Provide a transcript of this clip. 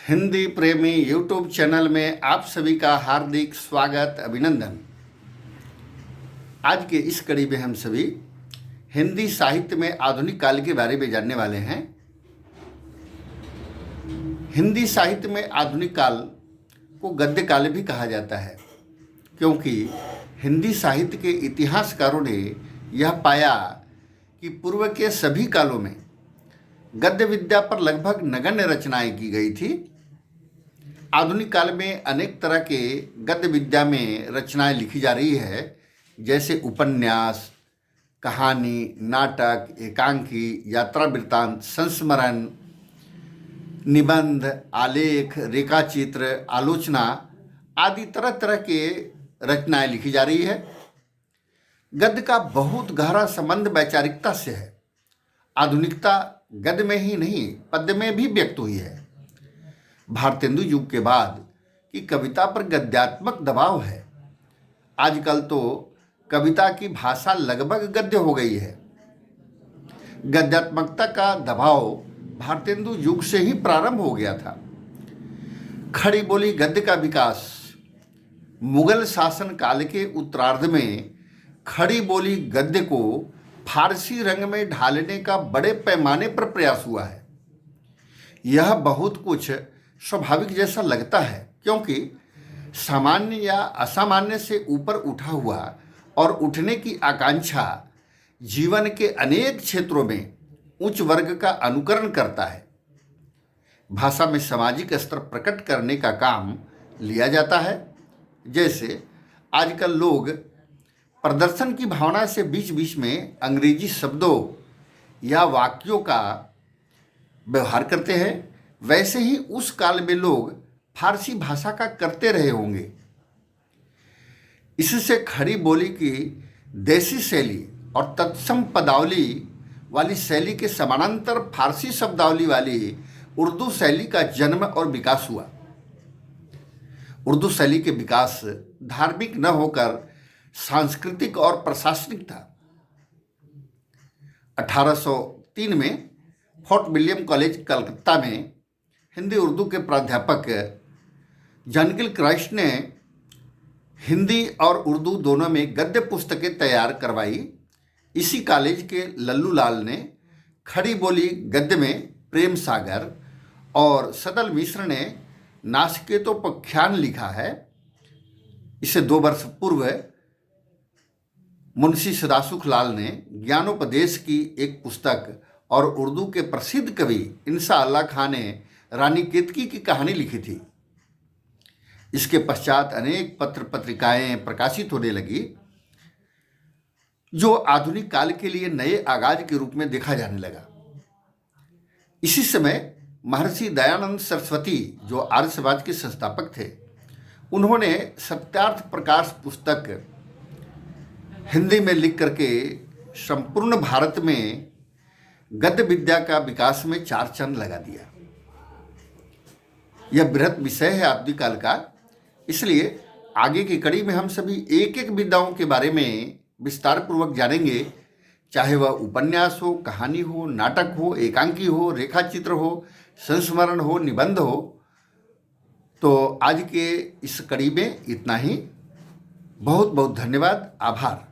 हिंदी प्रेमी YouTube channel में आप सभी का हार्दिक स्वागत अभिनंदन। आज के इस कड़ी में हम सभी हिंदी साहित्य में आधुनिक काल के बारे में जानने वाले हैं। हिंदी साहित्य में आधुनिक काल को गद्य काल भी कहा जाता है, क्योंकि हिंदी साहित्य के इतिहासकारों ने यह पाया कि पूर्व के सभी कालों में गद्य विद्या पर लगभग नगण्य रचनाएं की गई थी। आधुनिक काल में अनेक तरह के गद्य विद्या में रचनाएं लिखी जा रही है, जैसे उपन्यास, कहानी, नाटक, एकांकी, यात्रा वृत्तांत, संस्मरण, निबंध, आलेख, रेखाचित्र, आलोचना आदि तरह तरह के रचनाएं लिखी जा रही है। गद्य का बहुत गहरा संबंध वैचारिकता से है। आधुनिकता गद्य में ही नहीं, पद्य में भी व्यक्त हुई है। भारतेंदु युग के बाद की कविता पर गद्यात्मक दबाव है। आजकल तो कविता की भाषा लगभग गद्य हो गई है। गद्यात्मकता का दबाव भारतेंदु युग से ही प्रारंभ हो गया था। खड़ी बोली गद्य का विकास मुगल शासन काल के उत्तरार्ध में खड़ी बोली गद्य को फारसी रंग में ढालने का बड़े पैमाने पर प्रयास हुआ है। यह बहुत कुछ स्वाभाविक जैसा लगता है, क्योंकि सामान्य या असामान्य से ऊपर उठा हुआ और उठने की आकांक्षा जीवन के अनेक क्षेत्रों में उच्च वर्ग का अनुकरण करता है। भाषा में सामाजिक स्तर प्रकट करने का काम लिया जाता है। जैसे आजकल लोग प्रदर्शन की भावना से बीच बीच में अंग्रेजी शब्दों या वाक्यों का व्यवहार करते हैं, वैसे ही उस काल में लोग फारसी भाषा का करते रहे होंगे। इससे खड़ी बोली की देसी शैली और तत्सम पदावली वाली शैली के समानांतर फारसी शब्दावली वाली उर्दू शैली का जन्म और विकास हुआ। उर्दू शैली के विकास धार्मिक न होकर सांस्कृतिक और प्रशासनिक था। 1803 में फोर्ट विलियम कॉलेज कलकत्ता में हिंदी उर्दू के प्राध्यापक जानगिल क्राइस्ट ने हिंदी और उर्दू दोनों में गद्य पुस्तकें तैयार करवाई। इसी कॉलेज के लल्लू लाल ने खड़ी बोली गद्य में प्रेम सागर और सदल मिश्र ने नासिकेतोपाख्यान लिखा है। इसे 2 वर्ष पूर्व मुंशी सदासुख लाल ने ज्ञानोपदेश की एक पुस्तक और उर्दू के प्रसिद्ध कवि इंसा अल्लाह खां ने रानी केतकी की कहानी लिखी थी। इसके पश्चात अनेक पत्र पत्रिकाएं प्रकाशित होने लगी, जो आधुनिक काल के लिए नए आगाज के रूप में देखा जाने लगा। इसी समय महर्षि दयानंद सरस्वती, जो आर्य समाज के संस्थापक थे, उन्होंने सत्यार्थ प्रकाश पुस्तक हिंदी में लिख करके संपूर्ण भारत में गद्य विद्या का विकास में 4 चांद लगा दिया। यह बृहत विषय है आधुनिक काल का, इसलिए आगे की कड़ी में हम सभी एक एक विद्याओं के बारे में विस्तार पूर्वक जानेंगे, चाहे वह उपन्यास हो, कहानी हो, नाटक हो, एकांकी हो, रेखाचित्र हो, संस्मरण हो, निबंध हो। तो आज के इस कड़ी में इतना ही। बहुत बहुत धन्यवाद, आभार।